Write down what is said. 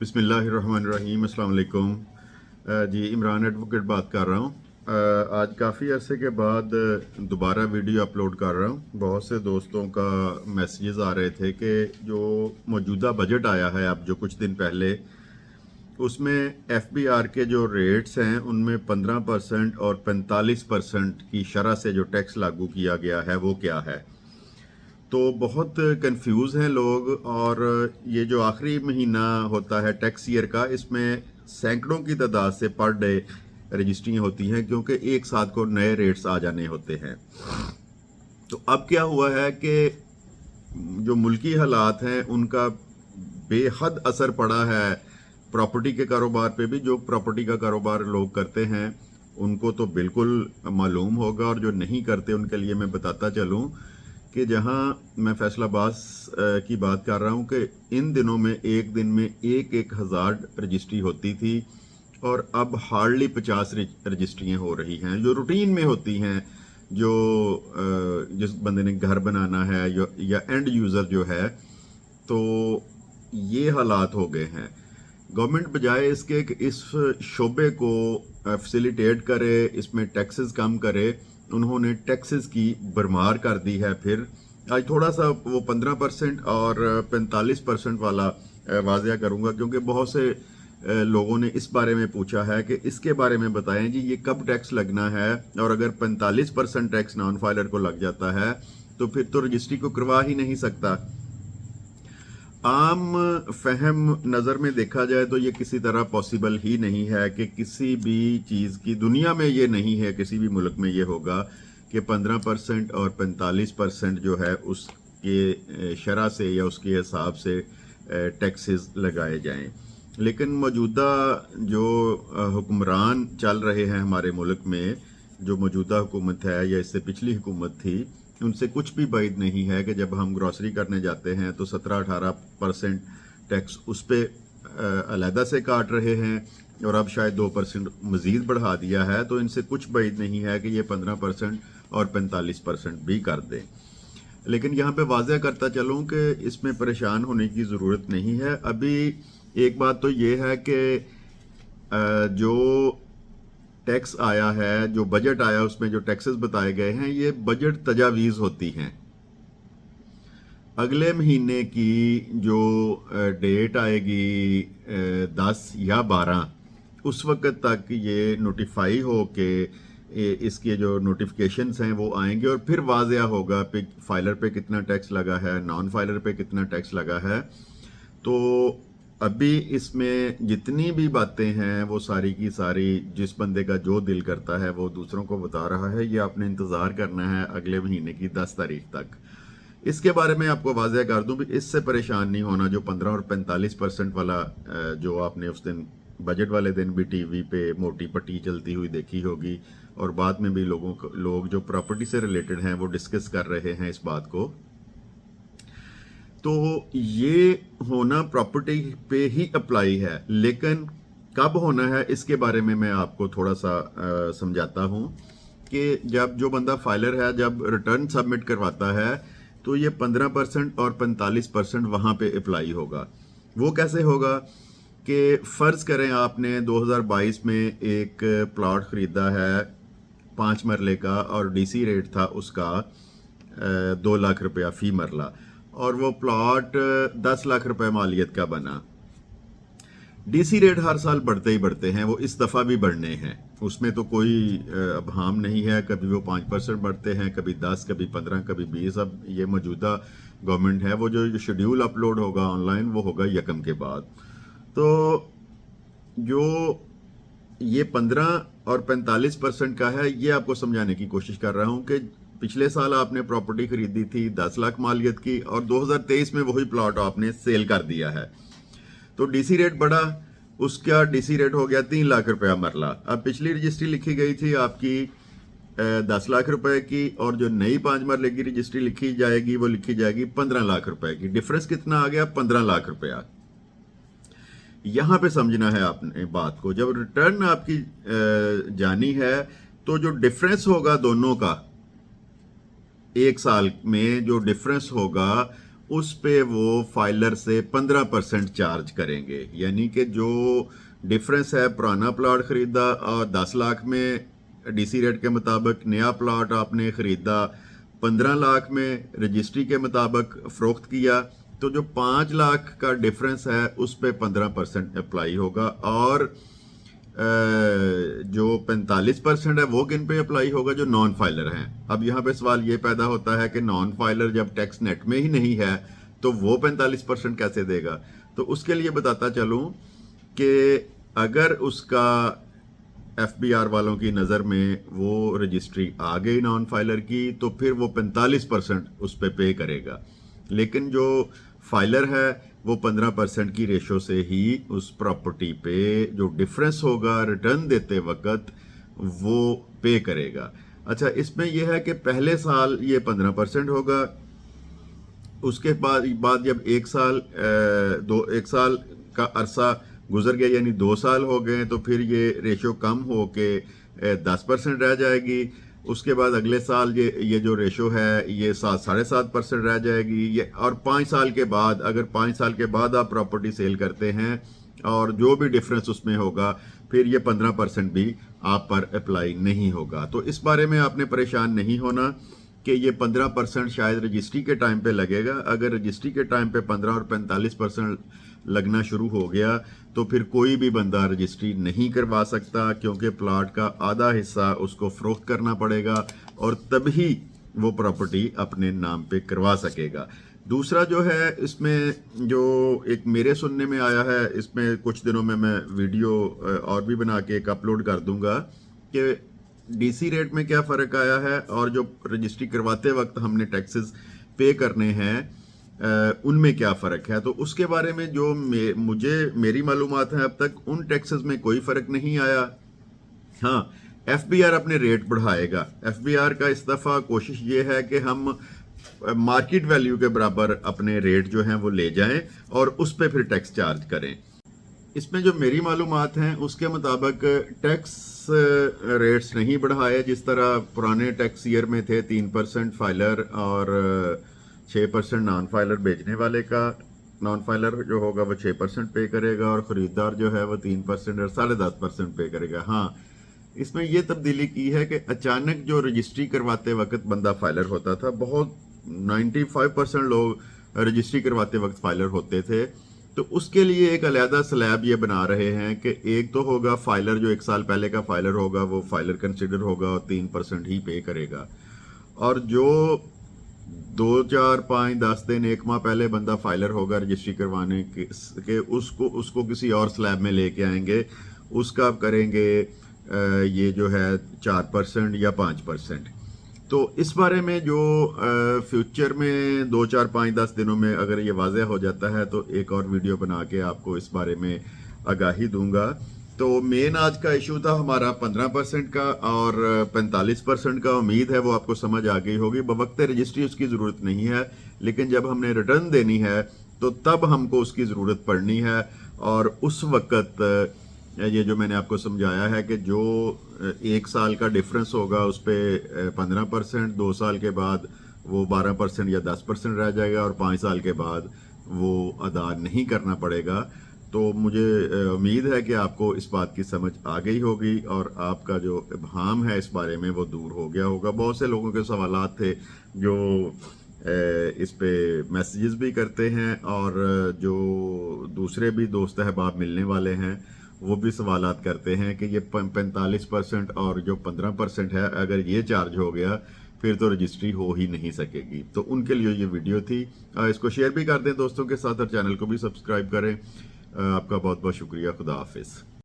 बिस्मिल्लाहिर्रहमानिर्रहीम, अस्सलाम वालेकुम। जी इमरान एडवोकेट बात कर रहा हूँ। आज काफ़ी अरसे के बाद दोबारा वीडियो अपलोड कर रहा हूँ। बहुत से दोस्तों का मैसेजेस आ रहे थे कि जो मौजूदा बजट आया है अब जो कुछ दिन पहले, उसमें FBR के जो रेट्स हैं उनमें 15% और 45% की शरह से जो टैक्स लागू किया गया है वो क्या है। तो बहुत कंफ्यूज हैं लोग। और ये जो आखिरी महीना होता है टैक्स ईयर का, इसमें सैकड़ों की तादाद से पर डे रजिस्ट्रियाँ होती हैं क्योंकि एक साथ को नए रेट्स आ जाने होते हैं। तो अब क्या हुआ है कि जो मुल्की हालात हैं उनका बेहद असर पड़ा है प्रॉपर्टी के कारोबार पे भी। जो प्रॉपर्टी का कारोबार लोग करते हैं उनको तो बिल्कुल मालूम होगा, और जो नहीं करते उनके लिए मैं बताता चलूँ कि जहां मैं फैसलाबाद की बात कर रहा हूं कि इन दिनों में एक दिन में एक हज़ार रजिस्ट्री होती थी, और अब हार्डली 50 रजिस्ट्रियाँ हो रही हैं जो रूटीन में होती हैं। जो जिस बंदे ने घर बनाना है या एंड यूज़र जो है, तो ये हालात हो गए हैं। गवर्नमेंट बजाय इसके कि इस शोबे को फैसिलिटेट करे, इसमें टैक्सेस कम करे, उन्होंने टैक्सेस की भरमार कर दी है। फिर आज थोड़ा सा वो 15% और 45% वाला वाजिया करूँगा, क्योंकि बहुत से लोगों ने इस बारे में पूछा है कि इसके बारे में बताएं जी, ये कब टैक्स लगना है। और अगर 45% टैक्स नॉन फाइलर को लग जाता है तो फिर तो रजिस्ट्री को करवा ही नहीं सकता। आम फहम नज़र में देखा जाए तो ये किसी तरह पॉसिबल ही नहीं है कि किसी भी चीज़ की दुनिया में ये नहीं है, किसी भी मुल्क में ये होगा कि 15% और 45% जो है उसके शरह से या उसके हिसाब से टैक्सेस लगाए जाएं। लेकिन मौजूदा जो हुक्मरान चल रहे हैं हमारे मुल्क में, जो मौजूदा हुकूमत है या इससे पिछली हुकूमत थी, उनसे कुछ भी बैद नहीं है कि जब हम ग्रॉसरी करने जाते हैं तो 17-18% टैक्स उस पर अलहदा से काट रहे हैं, और अब शायद 2% मज़ीद बढ़ा दिया है। तो इनसे कुछ बैद नहीं है कि ये 15% और 45% भी कर दें। लेकिन यहाँ पे वाज़ह करता चलूँ कि इसमें परेशान होने की ज़रूरत नहीं है। अभी एक बात तो ये है कि जो टैक्स आया है, जो बजट आया, उसमें जो टैक्सेस बताए गए हैं, ये बजट तजावीज़ होती हैं। अगले महीने की जो डेट आएगी 10 या 12, उस वक्त तक ये नोटिफाई हो के इसके जो नोटिफिकेशंस हैं वो आएंगे, और फिर वाज़ह होगा पे फाइलर पे कितना टैक्स लगा है, नॉन फाइलर पे कितना टैक्स लगा है। तो अभी इसमें जितनी भी बातें हैं वो सारी की सारी जिस बंदे का जो दिल करता है वो दूसरों को बता रहा है। ये आपने इंतज़ार करना है अगले महीने की 10 तारीख तक। इसके बारे में आपको वाज़ह कर दूं भी, इससे परेशान नहीं होना। जो 15 और 45% वाला जो आपने उस दिन बजट वाले दिन भी टीवी पे मोटी पट्टी चलती हुई देखी होगी, और बाद में भी लोग जो प्रॉपर्टी से रिलेटेड हैं वो डिस्कस कर रहे हैं इस बात को। तो ये होना प्रॉपर्टी पे ही अप्लाई है, लेकिन कब होना है इसके बारे में मैं आपको थोड़ा सा समझाता हूँ कि जब जो बंदा फाइलर है जब रिटर्न सबमिट करवाता है तो ये 15% और 45% वहाँ पे अप्लाई होगा। वो कैसे होगा कि फ़र्ज़ करें आपने 2022 में एक प्लॉट ख़रीदा है 5 मरले का, और DC रेट था उसका 2 लाख रुपया फ़ी मरला, और वो प्लॉट 10 लाख रुपए मालियत का बना। DC रेट हर साल बढ़ते ही बढ़ते हैं, वो इस दफ़ा भी बढ़ने हैं, उसमें तो कोई अबहाम नहीं है। कभी वो 5% बढ़ते हैं, कभी 10, कभी 15, कभी 20। अब ये मौजूदा गवर्नमेंट है, वो जो शेड्यूल अपलोड होगा ऑनलाइन वो होगा यकम के बाद। तो जो ये 15 और 45% का है, ये आपको समझाने की कोशिश कर रहा हूँ कि पिछले साल आपने प्रॉपर्टी खरीदी थी 10 लाख मालियत की, और 2023 में वही प्लॉट आपने सेल कर दिया है। तो DC रेट बढ़ा, उसका DC रेट हो गया 3 लाख रुपया मरला। अब पिछली रजिस्ट्री लिखी गई थी आपकी 10 लाख रुपए की, और जो नई 5 मरले की रजिस्ट्री लिखी जाएगी वो लिखी जाएगी 15 लाख रुपए की। डिफरेंस कितना आ गया? 15 लाख रुपया। यहां पे समझना है आपने बात को। जब रिटर्न आपकी जानी है तो जो डिफरेंस होगा दोनों का, एक साल में जो डिफरेंस होगा उस पे वो फाइलर से 15% चार्ज करेंगे। यानी कि जो डिफरेंस है, पुराना प्लॉट खरीदा और 10 लाख में डीसी रेट के मुताबिक, नया प्लॉट आपने खरीदा 15 लाख में, रजिस्ट्री के मुताबिक फ़रोख्त किया, तो जो 5 लाख का डिफरेंस है उस पे 15% अप्लाई होगा। और जो 45% है वो किन पे अप्लाई होगा? जो नॉन फाइलर हैं। अब यहाँ पे सवाल ये पैदा होता है कि नॉन फाइलर जब टैक्स नेट में ही नहीं है तो वो 45% कैसे देगा? तो उसके लिए बताता चलूँ कि अगर उसका एफबीआर वालों की नज़र में वो रजिस्ट्री आ गई नॉन फाइलर की, तो फिर वो 45% उस पे पे करेगा। लेकिन जो फाइलर है वो 15% की रेशो से ही उस प्रॉपर्टी पे जो डिफरेंस होगा रिटर्न देते वक्त वो पे करेगा। अच्छा, इसमें यह है कि पहले साल ये 15% होगा, उसके बाद जब एक साल का अरसा गुजर गया, यानी 2 साल हो गए, तो फिर ये रेशो कम हो के 10% रह जाएगी। उसके बाद अगले साल ये जो रेशो है ये 7.5% रह जाएगी। ये और 5 साल के बाद, अगर 5 साल के बाद आप प्रॉपर्टी सेल करते हैं और जो भी डिफरेंस उसमें होगा, फिर ये 15% भी आप पर अप्लाई नहीं होगा। तो इस बारे में आपने परेशान नहीं होना कि ये 15% शायद रजिस्ट्री के टाइम पे लगेगा। अगर रजिस्ट्री के टाइम पे 15 और 45% लगना शुरू हो गया तो फिर कोई भी बंदा रजिस्ट्री नहीं करवा सकता, क्योंकि प्लॉट का आधा हिस्सा उसको फरोख्त करना पड़ेगा और तभी वो प्रॉपर्टी अपने नाम पे करवा सकेगा। दूसरा जो है, इसमें जो एक मेरे सुनने में आया है, इसमें कुछ दिनों में मैं वीडियो और भी बना के एक अपलोड कर दूंगा कि डीसी रेट में क्या फ़र्क आया है और जो रजिस्ट्री करवाते वक्त हमने टैक्सेस पे करने हैं उनमें क्या फ़र्क है। तो उसके बारे में जो मेरी मालूमात है अब तक, उन टैक्सेस में कोई फ़र्क नहीं आया। हाँ, एफबीआर अपने रेट बढ़ाएगा। एफबीआर का इस दफ़ा कोशिश ये है कि हम मार्केट वैल्यू के बराबर अपने रेट जो हैं वो ले जाएं और उस पर फिर टैक्स चार्ज करें। इसमें जो मेरी मालूमात हैं उसके मुताबिक टैक्स रेट्स नहीं बढ़ाए, जिस तरह पुराने टैक्स ईयर में थे 3% फाइलर और 6% नॉन फाइलर बेचने वाले का। नॉन फाइलर जो होगा वो 6% पे करेगा और ख़रीदार जो है वो 3% और 10.5% पे करेगा। हाँ, इसमें ये तब्दीली की है कि अचानक जो रजिस्ट्री करवाते वक्त बंदा फाइलर होता था, बहुत 95% लोग रजिस्ट्री करवाते वक्त फाइलर होते थे, तो उसके लिए एक अलहदा स्लैब ये बना रहे हैं कि एक तो होगा फाइलर, जो 1 साल पहले का फाइलर होगा वो फाइलर कंसिडर होगा और 3% ही पे करेगा, और जो 2, 4, 5, 10 दिन, 1 माह पहले बंदा फाइलर होगा रजिस्ट्री करवाने के उसको किसी और स्लैब में लेके आएंगे, उसका करेंगे ये जो है 4% या 5%। तो इस बारे में जो फ्यूचर में 2, 4, 5, 10 दिनों में अगर ये वाज़ेह हो जाता है तो एक और वीडियो बना के आपको इस बारे में आगाही दूंगा। तो मेन आज का इशू था हमारा 15% का और 45% का। उम्मीद है वो आपको समझ आ गई होगी। बवक्त रजिस्ट्री उसकी ज़रूरत नहीं है, लेकिन जब हमने रिटर्न देनी है तो तब हमको उसकी ज़रूरत पड़नी है। और उस वक़्त ये जो मैंने आपको समझाया है कि जो 1 साल का डिफरेंस होगा उस पर 15%, 2 साल के बाद वो 12% या 10% रह जाएगा और 5 साल के बाद वो अदा नहीं करना पड़ेगा। तो मुझे उम्मीद है कि आपको इस बात की समझ आ गई होगी और आपका जो इब्हाम है इस बारे में वो दूर हो गया होगा। बहुत से लोगों के सवालात थे जो इस पे मैसेजेस भी करते हैं, और जो दूसरे भी दोस्त अहबाब मिलने वाले हैं वो भी सवालात करते हैं कि ये 45% और जो 15% है, अगर ये चार्ज हो गया फिर तो रजिस्ट्री हो ही नहीं सकेगी। तो उनके लिए ये वीडियो थी। इसको शेयर भी कर दें दोस्तों के साथ और चैनल को भी सब्सक्राइब करें। आपका बहुत बहुत शुक्रिया। खुदा हाफिज़।